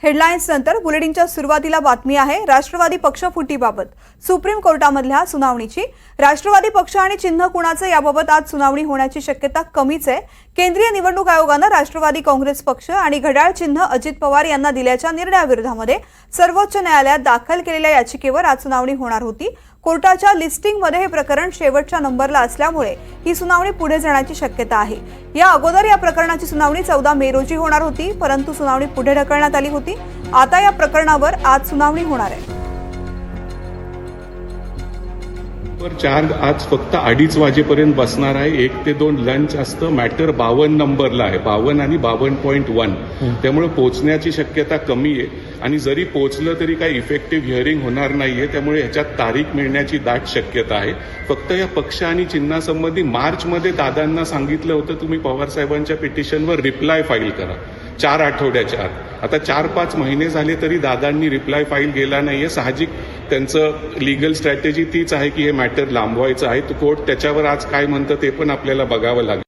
Headlines नंतर बुलेटिनच्या सुरुवातीला बातमी आहे राष्ट्रवादी पक्ष फुटीबाबत सुप्रीम कोर्टामधल्या सुनावणीची। राष्ट्रवादी पक्ष आणि चिन्ह कुणाचे याबाबत आज सुनावणी होण्याची शक्यता कमीच आहे। केंद्रीय निवडणूक आयोगाने राष्ट्रवादी काँग्रेस पक्ष आणि घड्याळ चिन्ह अजित पवार यांना दिल्याच्या निर्णयाविरोधामध्ये सर्वोच्च न्यायालयात दाखल केलेल्या याचिकेवर आज सुनावणी होणार होती। कोर्टाच्या लिस्टिंगमध्ये हे प्रकरण शेवटच्या नंबरला असल्यामुळे ही सुनावणी पुढे जाण्याची शक्यता आहे। या अगोदर या प्रकरणाची सुनावणी 14 मे रोजी होणार होती, परंतु सुनावणी पुढे ढकलण्यात आली होती। आता या प्रकरणावर आज सुनावणी होणार आहे। 4 आज फक्त 2:30 वाजेपर्यंत बसणार आहे। 1 ते 2 लंच असतं। मॅटर 52 नंबरला आहे, 52 आणि 52.1। त्यामुळे पोहोचण्याची शक्यता कमी आहे आणि जरी पोहोचलं तरी काही इफेक्टिव्ह हिअरिंग होणार नाहीये। त्यामुळे ह्याच्यात तारीख मिळण्याची दाट शक्यता आहे। फक्त या पक्ष आणि चिन्हासंबंधी मार्चमध्ये दादांना सांगितलं होतं तुम्ही पवार साहेबांच्या पिटिशनवर रिप्लाय फाईल करा 4 आठवड्याच्या आत। आता 4-5 महिने झाले तरी दादांनी रिप्लाय फाईल केला नाहीये। साहजिक त्यांचं लीगल स्ट्रॅटेजी तीच आहे की हे मॅटर लांबवायचं आहे। तो कोर्ट त्याच्यावर आज काय म्हणतं ते पण आपल्याला बघावं लागेल।